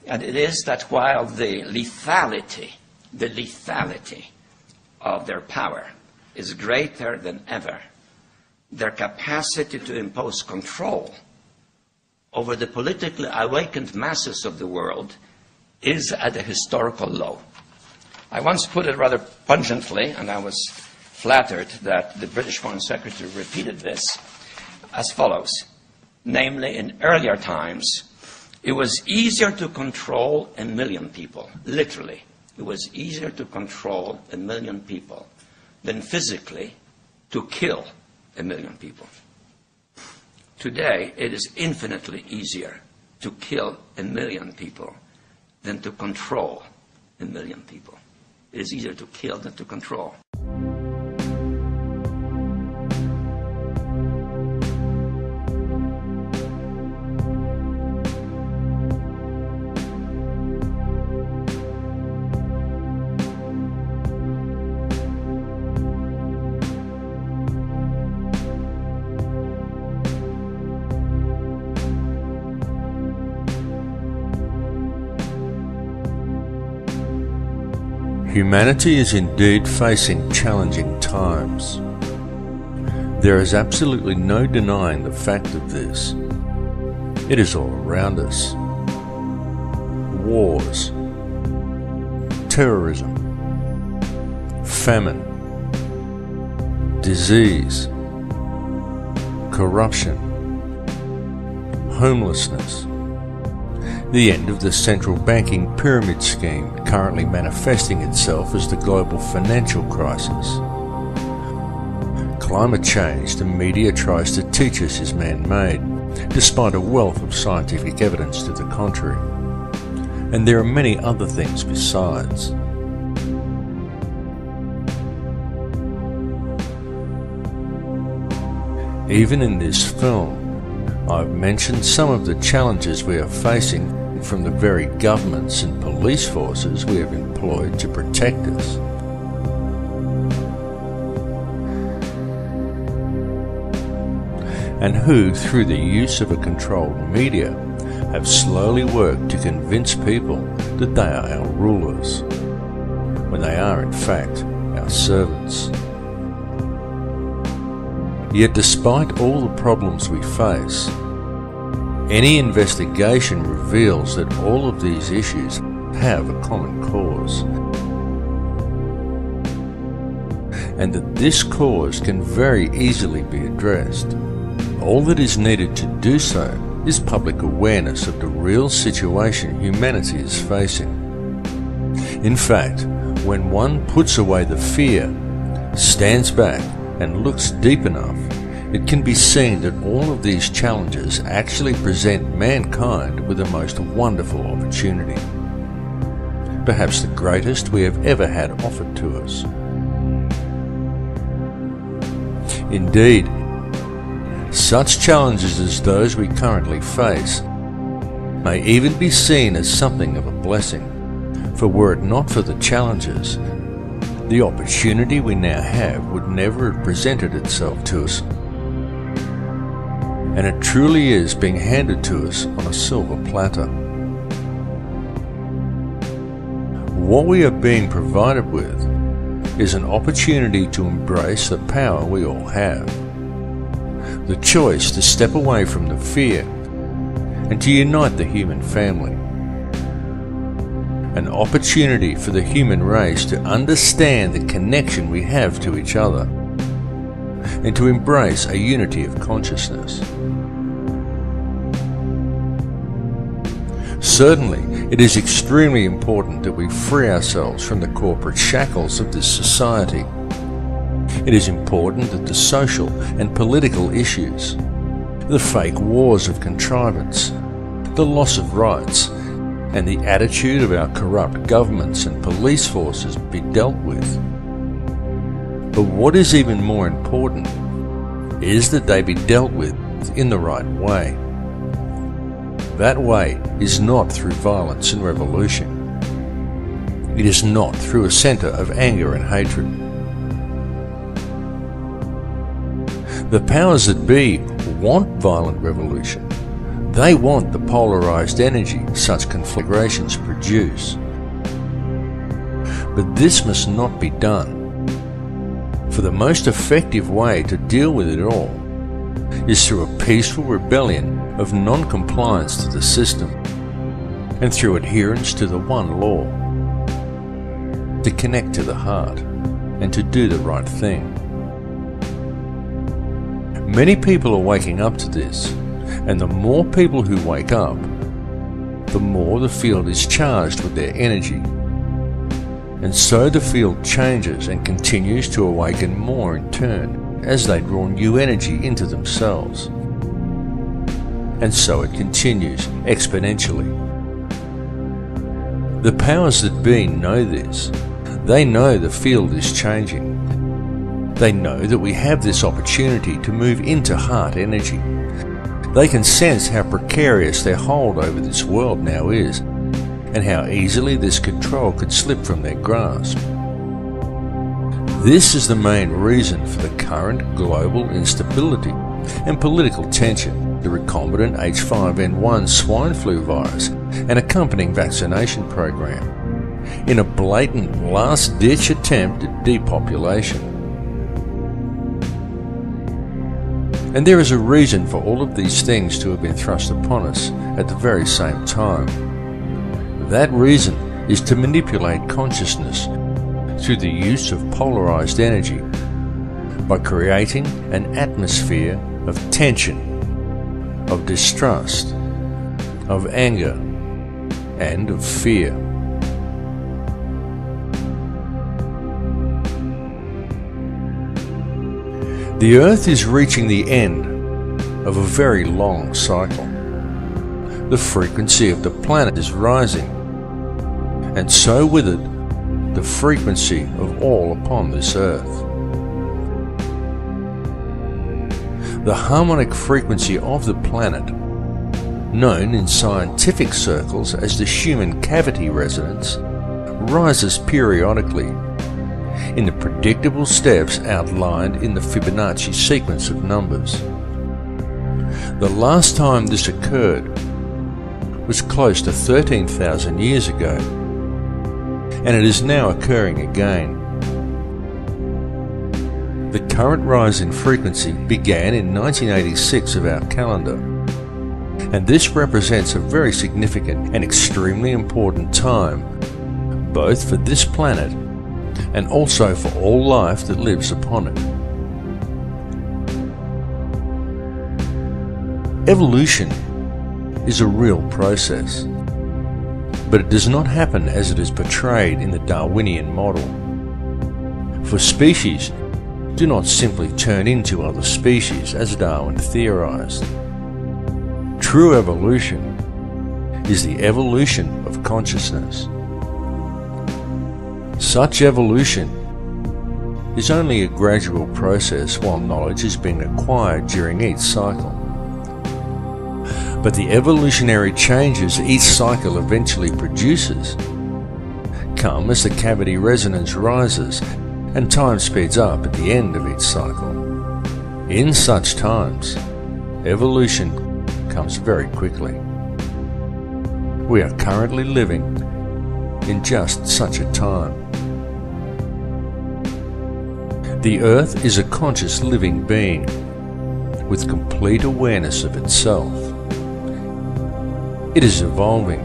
S4: And it is that while the lethality of their power is greater than ever, their capacity to impose control over the politically awakened masses of the world is at a historical low. I once put it rather pungently, and I was flattered that the British Foreign Secretary repeated this, as follows. Namely, in earlier times, it was easier to control 1 million people, literally. It was easier to control 1 million people than physically to kill 1 million people. Today, it is infinitely easier to kill 1 million people than to control 1 million people. It is easier to kill than to control.
S1: Humanity is indeed facing challenging times. There is absolutely no denying the fact of this. It is all around us. Wars, terrorism, famine, disease, corruption, homelessness, the end of the central banking pyramid scheme currently manifesting itself as the global financial crisis. Climate change the media tries to teach us is man-made, despite a wealth of scientific evidence to the contrary. And there are many other things besides. Even in this film, I've mentioned some of the challenges we are facing from the very governments and police forces we have employed to protect us. And who, through the use of a controlled media, have slowly worked to convince people that they are our rulers, when they are in fact our servants. Yet despite all the problems we face, any investigation reveals that all of these issues have a common cause, and that this cause can very easily be addressed. All that is needed to do so is public awareness of the real situation humanity is facing. In fact, when one puts away the fear, stands back and looks deep enough, it can be seen that all of these challenges actually present mankind with a most wonderful opportunity. Perhaps the greatest we have ever had offered to us. Indeed, such challenges as those we currently face may even be seen as something of a blessing, for were it not for the challenges, the opportunity we now have would never have presented itself to us. And it truly is being handed to us on a silver platter. What we are being provided with is an opportunity to embrace the power we all have, the choice to step away from the fear and to unite the human family, an opportunity for the human race to understand the connection we have to each other and to embrace a unity of consciousness. Certainly, it is extremely important that we free ourselves from the corporate shackles of this society. It is important that the social and political issues, the fake wars of contrivance, the loss of rights, and the attitude of our corrupt governments and police forces be dealt with. But what is even more important is that they be dealt with in the right way. That way is not through violence and revolution. It is not through a centre of anger and hatred. The powers that be want violent revolution. They want the polarised energy such conflagrations produce. But this must not be done. For the most effective way to deal with it all is through a peaceful rebellion of non-compliance to the system and through adherence to the one law, to connect to the heart and to do the right thing. Many people are waking up to this, and the more people who wake up, the more the field is charged with their energy. And so the field changes and continues to awaken more in turn as they draw new energy into themselves. And so it continues exponentially. The powers that be know this. They know the field is changing. They know that we have this opportunity to move into heart energy. They can sense how precarious their hold over this world now is, and how easily this control could slip from their grasp. This is the main reason for the current global instability and political tension, the recombinant H5N1 swine flu virus and accompanying vaccination program, in a blatant last-ditch attempt at depopulation. And there is a reason for all of these things to have been thrust upon us at the very same time. That reason is to manipulate consciousness through the use of polarized energy by creating an atmosphere of tension, of distrust, of anger, and of fear. The Earth is reaching the end of a very long cycle. The frequency of the planet is rising, and so with it, the frequency of all upon this Earth. The harmonic frequency of the planet, known in scientific circles as the human cavity resonance, rises periodically in the predictable steps outlined in the Fibonacci sequence of numbers. The last time this occurred was close to 13,000 years ago, and it is now occurring again. The current rise in frequency began in 1986 of our calendar, and this represents a very significant and extremely important time, both for this planet and also for all life that lives upon it. Evolution is a real process, but it does not happen as it is portrayed in the Darwinian model. For species do not simply turn into other species as Darwin theorized. True evolution is the evolution of consciousness. Such evolution is only a gradual process while knowledge is being acquired during each cycle. But the evolutionary changes each cycle eventually produces come as the cavity resonance rises and time speeds up at the end of each cycle. In such times, evolution comes very quickly. We are currently living in just such a time. The Earth is a conscious living being with complete awareness of itself. It is evolving,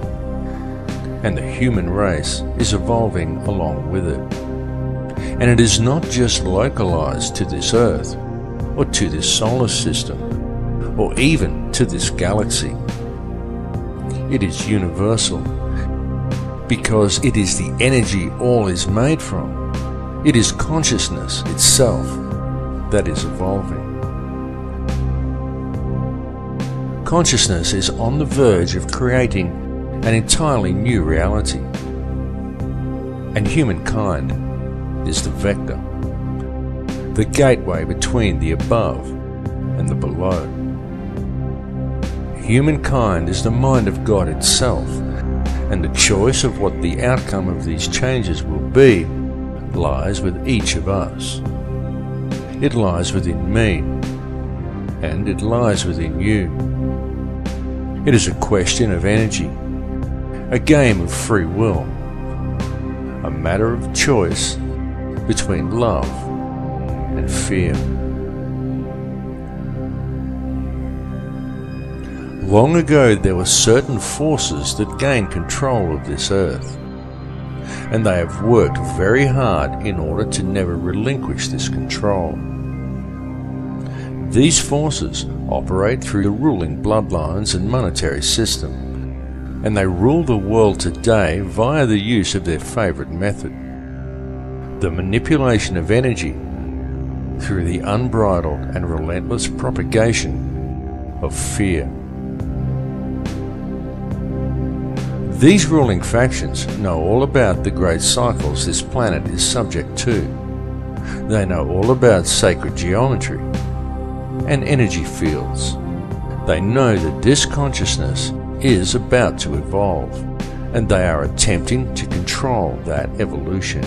S1: and the human race is evolving along with it. And it is not just localized to this Earth, or to this solar system, or even to this galaxy. It is universal, because it is the energy all is made from. It is consciousness itself that is evolving. Consciousness is on the verge of creating an entirely new reality, and humankind is the vector. the gateway between the above and the below. Humankind is the mind of God itself, and the choice of what the outcome of these changes will be lies with each of us. It lies within me, and it lies within you. It is a question of energy, a game of free will, a matter of choice between love and fear. Long ago there were certain forces that gained control of this earth, and they have worked very hard in order to never relinquish this control. These forces operate through the ruling bloodlines and monetary system, and they rule the world today via the use of their favorite method, the manipulation of energy through the unbridled and relentless propagation of fear. These ruling factions know all about the great cycles this planet is subject to. They know all about sacred geometry and energy fields. They know that this consciousness is about to evolve, and they are attempting to control that evolution.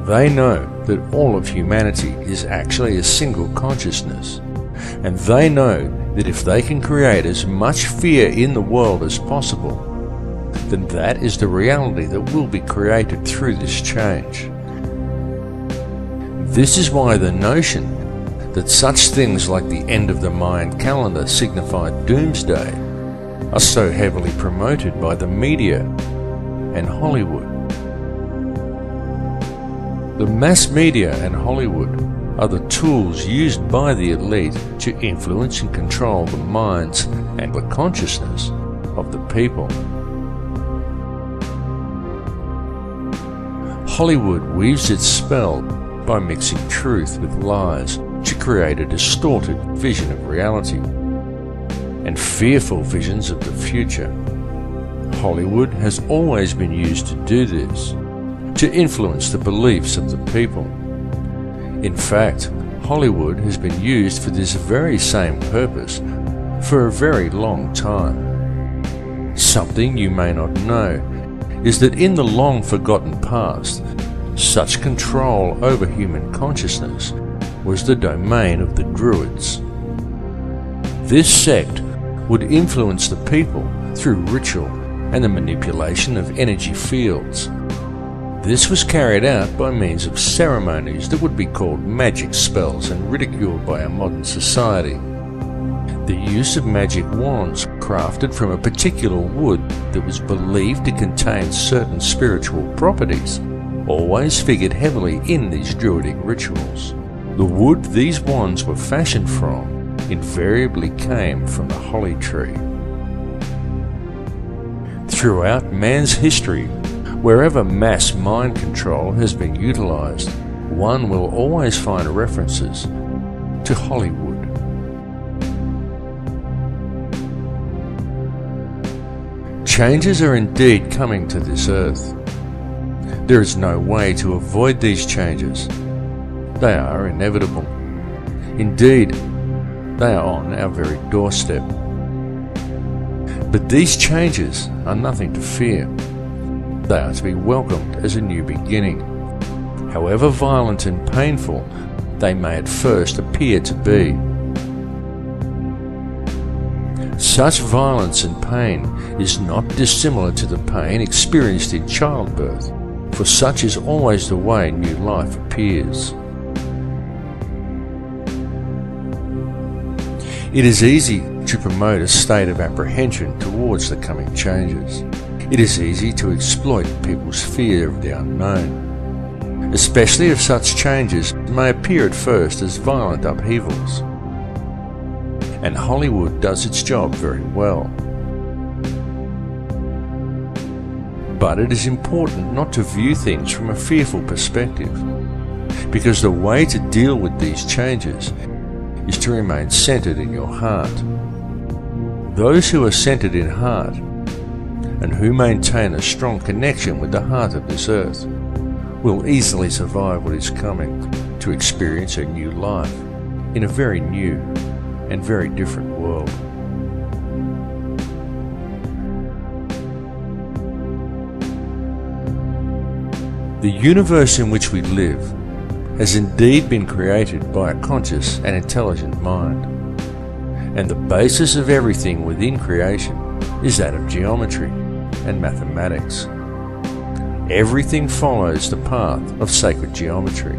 S1: They know that all of humanity is actually a single consciousness, and they know that if they can create as much fear in the world as possible, then that is the reality that will be created through this change. This is why the notion that such things like the end of the Mayan calendar signify doomsday are so heavily promoted by the media and Hollywood. The mass media and Hollywood are the tools used by the elite to influence and control the minds and the consciousness of the people. Hollywood weaves its spell by mixing truth with lies to create a distorted vision of reality and fearful visions of the future. Hollywood has always been used to do this, to influence the beliefs of the people. In fact, Hollywood has been used for this very same purpose for a very long time. Something you may not know is that in the long forgotten past, such control over human consciousness was the domain of the Druids. This sect would influence the people through ritual and the manipulation of energy fields. This was carried out by means of ceremonies that would be called magic spells and ridiculed by our modern society. The use of magic wands crafted from a particular wood that was believed to contain certain spiritual properties always figured heavily in these druidic rituals. The wood these wands were fashioned from invariably came from the holly tree. Throughout man's history, wherever mass mind control has been utilized, one will always find references to Hollywood. Changes are indeed coming to this earth. There is no way to avoid these changes. They are inevitable. Indeed, they are on our very doorstep. But these changes are nothing to fear. They are to be welcomed as a new beginning. However violent and painful they may at first appear to be. Such violence and pain is not dissimilar to the pain experienced in childbirth, for such is always the way new life appears. It is easy to promote a state of apprehension towards the coming changes. It is easy to exploit people's fear of the unknown, especially if such changes may appear at first as violent upheavals. And Hollywood does its job very well. But it is important not to view things from a fearful perspective, because the way to deal with these changes is to remain centered in your heart. Those who are centered in heart and who maintain a strong connection with the heart of this earth will easily survive what is coming. to experience a new life in a very new and very different world. The universe in which we live has indeed been created by a conscious and intelligent mind, and the basis of everything within creation is that of geometry and mathematics. Everything follows the path of sacred geometry,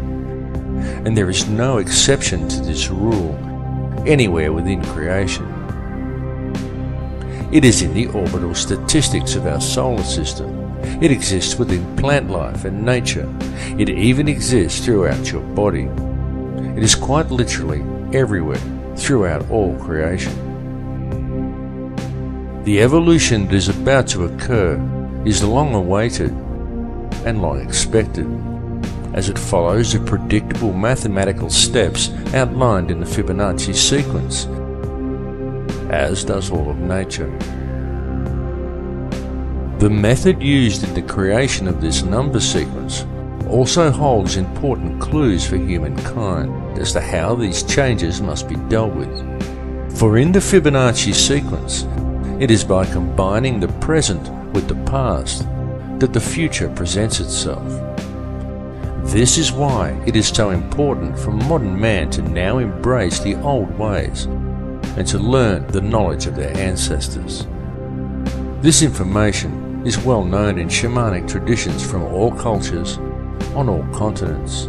S1: and there is no exception to this rule anywhere within creation. It is in the orbital statistics of our solar system. It exists within plant life and nature. It even exists throughout your body. It is quite literally everywhere throughout all creation. The evolution that is about to occur is long awaited and long expected, as it follows the predictable mathematical steps outlined in the Fibonacci sequence, as does all of nature. The method used in the creation of this number sequence also holds important clues for humankind as to how these changes must be dealt with. For in the Fibonacci sequence, it is by combining the present with the past that the future presents itself. This is why it is so important for modern man to now embrace the old ways and to learn the knowledge of their ancestors. This information is well known in shamanic traditions from all cultures, on all continents.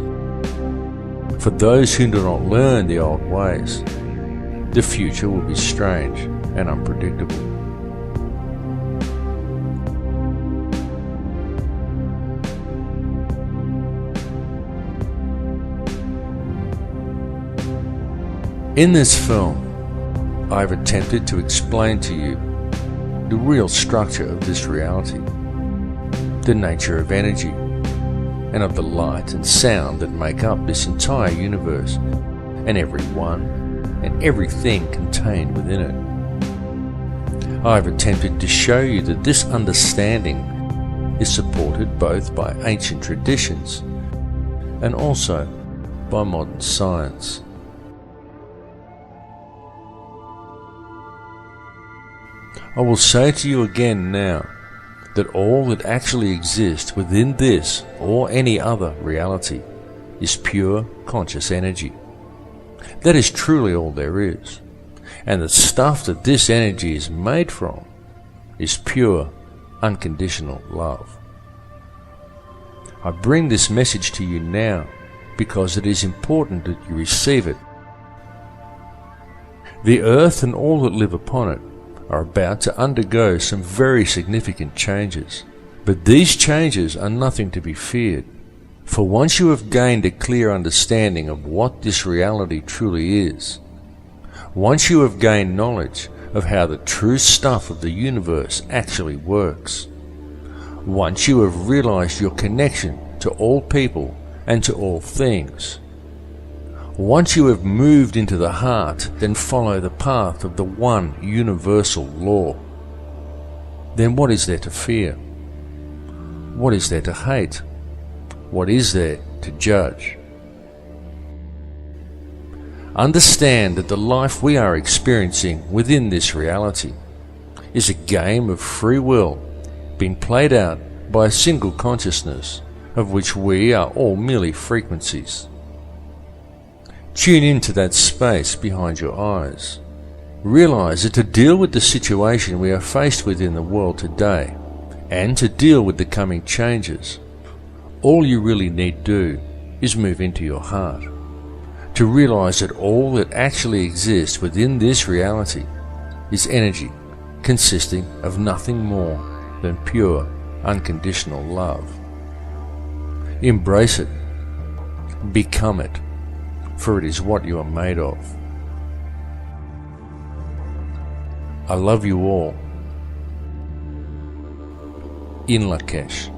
S1: For those who do not learn the old ways, the future will be strange and unpredictable. In this film, I've attempted to explain to you the real structure of this reality, the nature of energy, and of the light and sound that make up this entire universe, and everyone and everything contained within it. I've attempted to show you that this understanding is supported both by ancient traditions and also by modern science. I will say to you again now that all that actually exists within this or any other reality is pure conscious energy. That is truly all there is, and the stuff that this energy is made from is pure, unconditional love. I bring this message to you now because it is important that you receive it. The earth and all that live upon it are about to undergo some very significant changes. But these changes are nothing to be feared, for once you have gained a clear understanding of what this reality truly is, once you have gained knowledge of how the true stuff of the universe actually works, once you have realized your connection to all people and to all things, once you have moved into the heart and follow the path of the one universal law, then what is there to fear? What is there to hate? What is there to judge? Understand that the life we are experiencing within this reality is a game of free will being played out by a single consciousness of which we are all merely frequencies. Tune into that space behind your eyes. Realize that to deal with the situation we are faced with in the world today, and to deal with the coming changes, all you really need do is move into your heart. To realize that all that actually exists within this reality is energy consisting of nothing more than pure, unconditional love. Embrace it. Become it. For it is what you are made of. I love you all. In Lakesh.